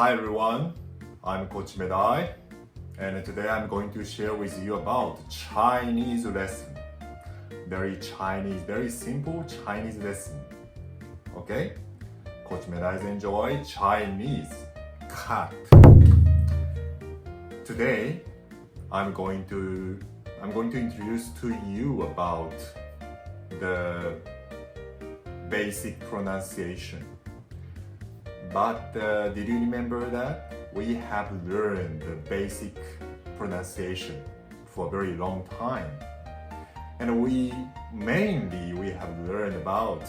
Hi everyone, I'm Coach Medai, and today I'm going to share with you about Chinese lesson. Very Chinese, very simple Chinese lesson. Okay? Coach Medai enjoy Chinese cut. Today, I'm going to introduce to you about the basic pronunciation. But did you remember that we have learned the basic pronunciation for a very long time, and we have learned about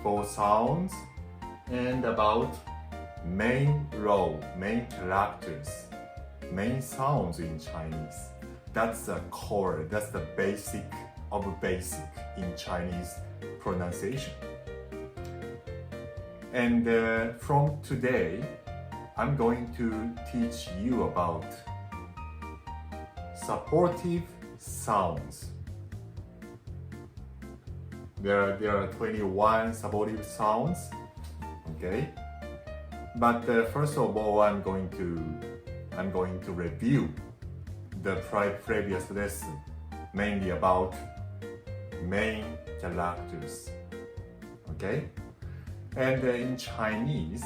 four sounds and about main characters, main sounds in Chinese. That's the core, that's the basic of basic in Chinese pronunciation. And from today, I'm going to teach you about supportive sounds. There are 21 supportive sounds, okay? But first of all, I'm going to review the previous lesson, mainly about main characters, okay? And in Chinese,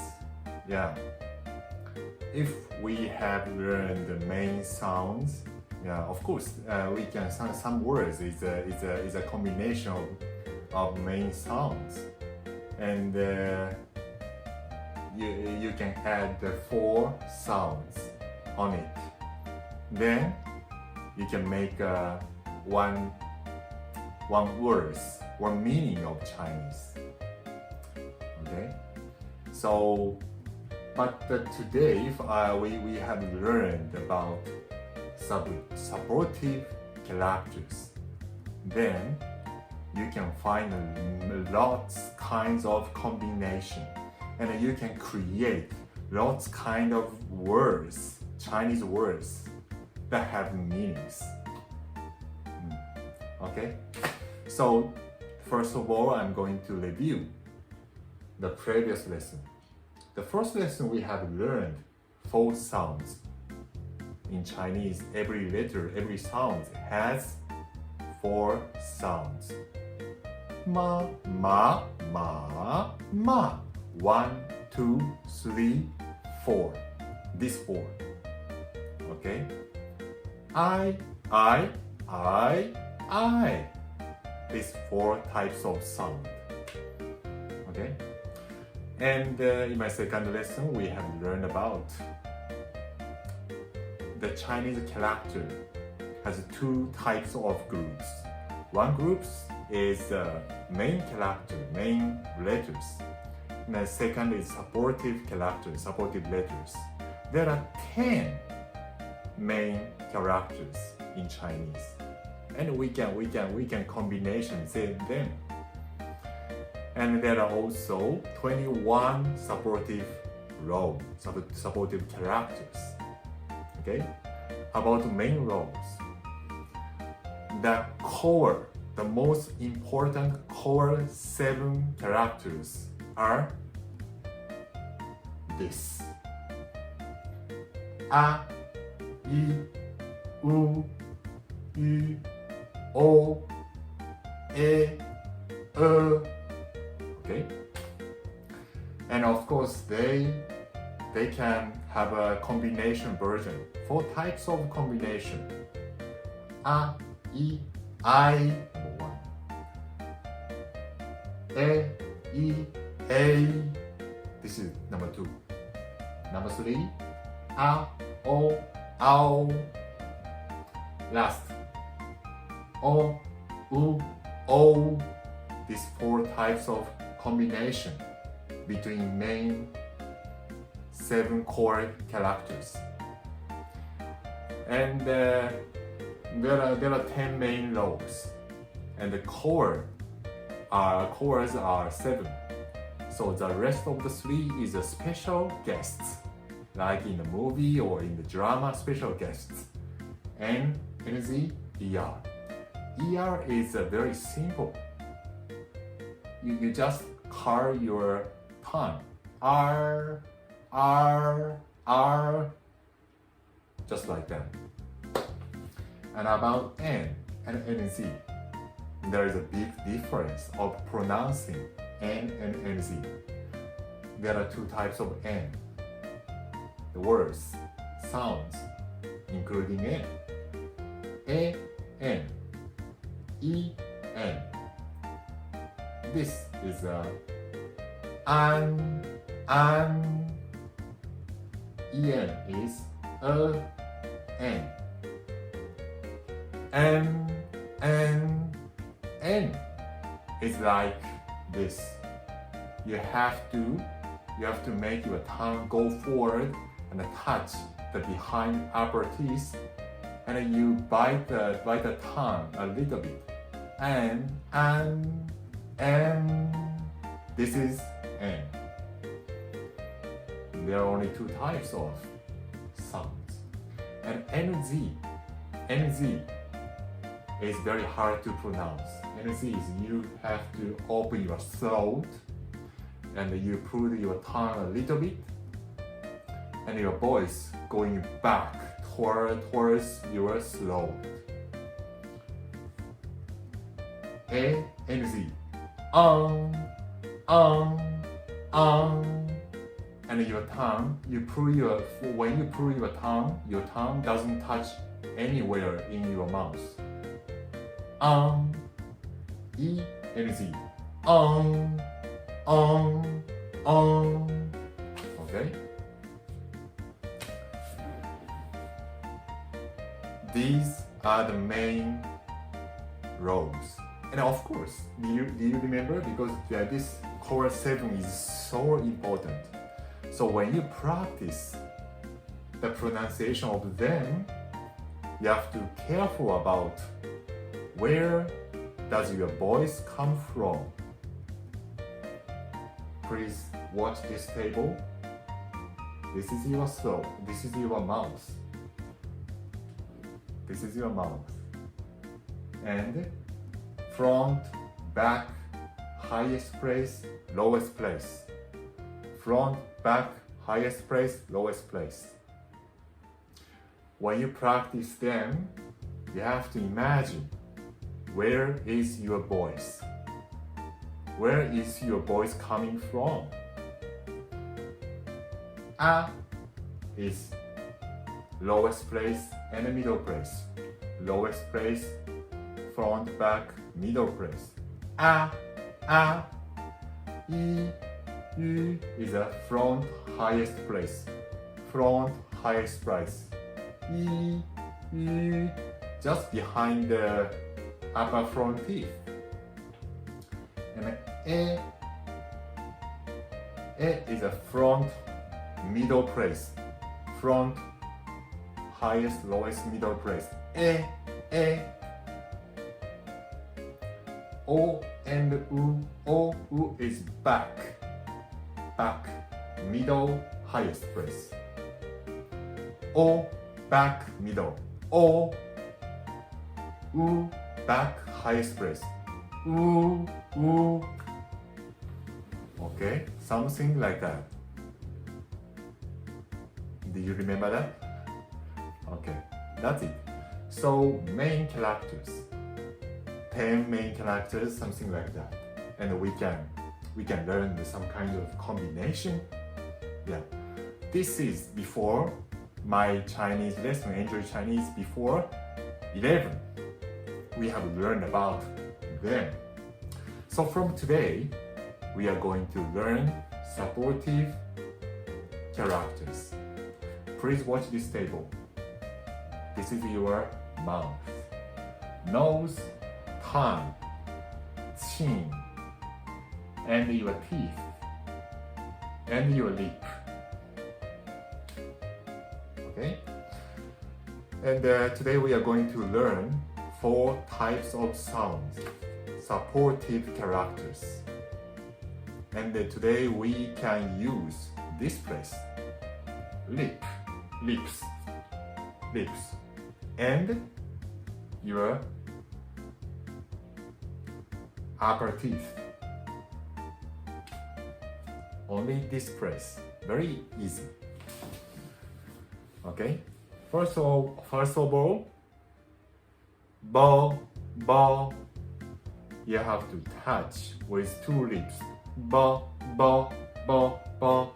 if we have learned the main sounds, of course, we can some words is a combination of main sounds, and you can add the four sounds on it. Then you can make one words, one meaning of Chinese. Okay, so but today we have learned about supportive characters. Then you can find lots kinds of combination, and you can create lots kind of words, Chinese words that have meanings. Okay, so first of all, I'm going to review the previous lesson. The first lesson we have learned four sounds. In Chinese, every letter, every sound has four sounds. Ma, ma, ma, ma. 1, 2, 3, 4. This four. Okay? I. These four types of sound. Okay? And in my second lesson, we have learned about the Chinese character has two types of groups. One group is main character, main letters. And the second is supportive character, supportive letters. There are 10 main characters in Chinese, and we can combination them. And there are also 21 supportive roles, supportive characters. Okay? About main roles, the core, the most important core 7 characters are this: A, I, U, U, O, E, Okay, and of course they can have a combination version. 4 types of combination: A, I, number 1. E, A. This is number 2. Number 3. A, O, Ao. Last. O, U, O. These 4 types of combination between main 7 core characters. And there are 10 main roles, and the cores are 7. So the rest of the 3 is a special guests, like in the movie or in the drama, special guests. N, NZ, ER. ER is very simple. You just curl your tongue. R, R, just like that. And about N and NZ, there is a big difference of pronouncing N and NZ. There are two types of N. The words, sounds, including N. A, N, E, N. This is a an, En is a, N. N is like this. You have to make your tongue go forward and touch the behind upper teeth, and you bite the tongue a little bit. And this is N. There are only two types of sounds. And NZ is very hard to pronounce. NZ is you have to open your throat and you put your tongue a little bit and your voice going back towards your throat. A, NZ. And your tongue, when you pull your tongue doesn't touch anywhere in your mouth. E, NZ. Okay? These are the main roles. And of course, do you remember? Because this core 7 is so important. So when you practice the pronunciation of them, you have to be careful about where does your voice come from. Please watch this table. This is your throat. This is your mouth. This is your mouth. And front, back, highest place, lowest place. Front, back, highest place, lowest place. When you practice them, you have to imagine where is your voice? Where is your voice coming from? A is lowest place and middle place. Lowest place, front, back, middle place. A, E, U is a front highest place. Front highest place. E, U, just behind the upper front teeth. And E is a front middle place. Front highest, lowest, middle place. E. O and U. O, U is back. Back, middle, highest place. O, back, middle. O, U, back, highest place. U. Okay, something like that. Do you remember that? Okay, that's it. So main characters, 10 main characters, something like that, and we can learn some kind of combination. Yeah, this is before my Chinese lesson, Enjoy Chinese before 11. We have learned about them. So from today, we are going to learn supportive characters. Please watch this table. This is your mouth, nose, tongue, chin, and your teeth, and your lip. Okay? And today we are going to learn 4 types of sounds, supportive characters. And today we can use this place, lips, and your upper teeth. Only this place. very easy. Okay, first of all, ba, ba, you have to touch with two lips. Ba, ba, ba, ba.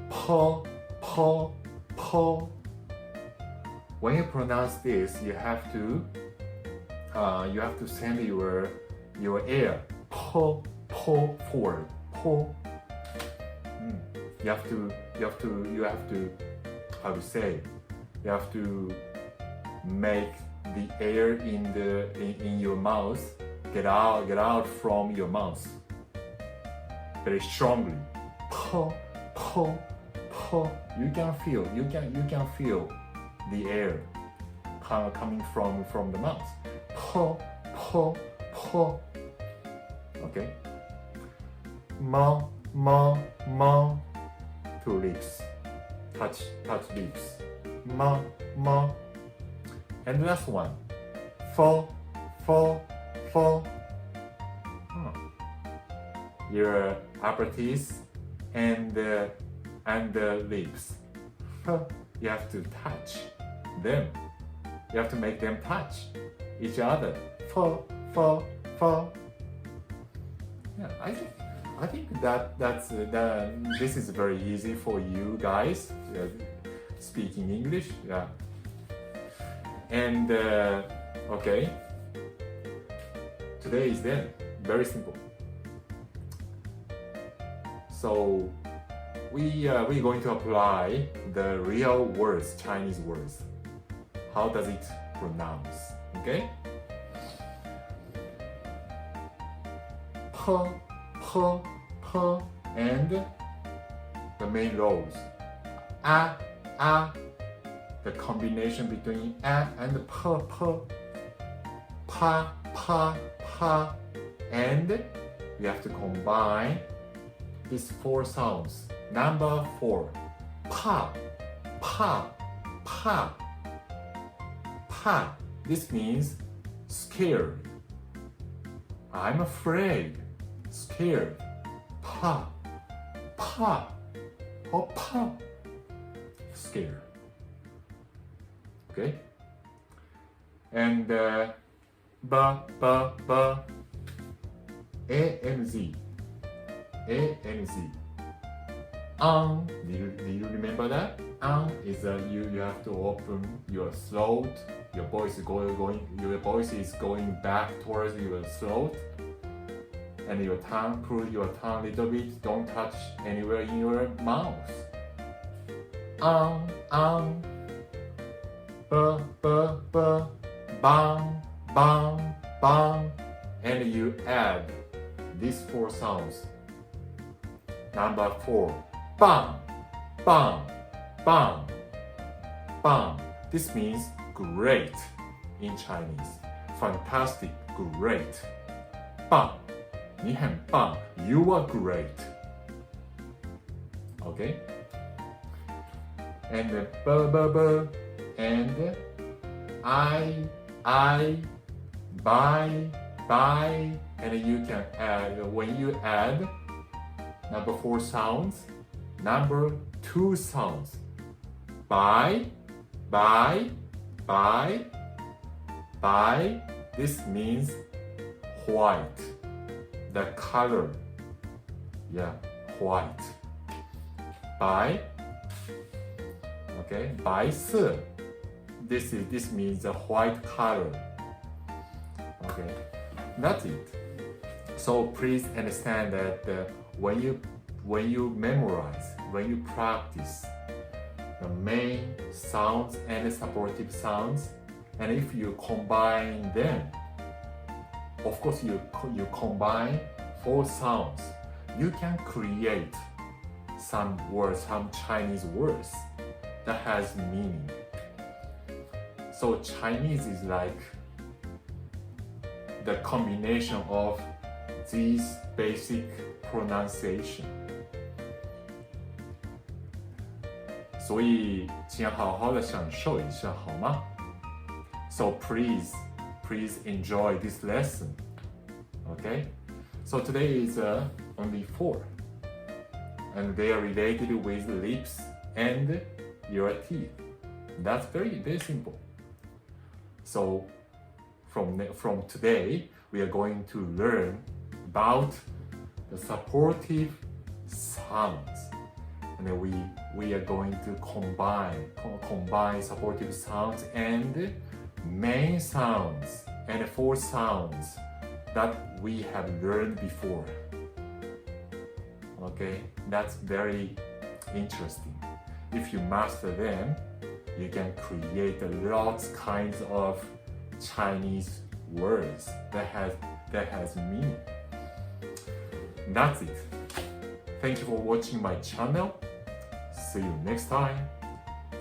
Pa, pa, pa. When you pronounce this, you have to send your air pa, pa forward. Pa. You have to how to say? You have to make the air in your mouth get out from your mouth very strongly. Pa, pa, pa. You can feel the air coming from the mouth. Pa, pa, pa. Okay. Ma, ma, ma. Two lips. Touch lips. Ma, ma. And the last one. Fa, fa, fa. Your upper teeth and the lips. You have to touch them. You have to make them touch each other. Fa, fa, fa. Yeah, I think this is very easy for you guys speaking English. Yeah. And okay, today is then very simple. So we're going to apply the real words, Chinese words. How does it pronounce? Okay. Pa, pa, pa, and the main rows. A, the combination between a and pa, pa, pa, pa, pa, and we have to combine these four sounds. Number 4, pa, pa, pa, pa. This means scared. I'm afraid. Scared. Pa, pa, or pa. Scared. Okay? And ba, ba, ba. A and Z. A and Z. Do you remember that? Is you have to open your throat. Your voice is going back towards your throat, and your tongue, pull your tongue a little bit. Don't touch anywhere in your mouth. Ba, ba, ba, bang, bang, bang, and you add these four sounds. Number 4, bang, bang, bang, bang. This means great in Chinese. Fantastic, great. Bang, 你很棒, you are great. Okay? And ba, ba, ba, and I, buy, and you can add, when you add number 4 sounds, number 2 sounds. Buy. This means white. The color. Yeah, white. Buy. Okay, 白色. This means the white color. Okay, that's it. So please understand that when you memorize, when you practice the main sounds and the supportive sounds, and if you combine them, of course you combine 4 sounds, you can create some words, some Chinese words that has meaning. So Chinese is like the combination of these basic pronunciation. 所以请好好的享受一下好吗？ So please enjoy this lesson. Okay? So today is only 4. and they are related with lips and your teeth. That's very simple. So from today, we are going to learn about the supportive sounds, and then we are going to combine supportive sounds and main sounds and fourth sounds that we have learned before. Okay, that's very interesting. If you master them, you can create lots kinds of Chinese words that has meaning. That's it. Thank you for watching my channel. See you next time.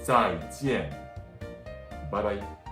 再见. Bye bye.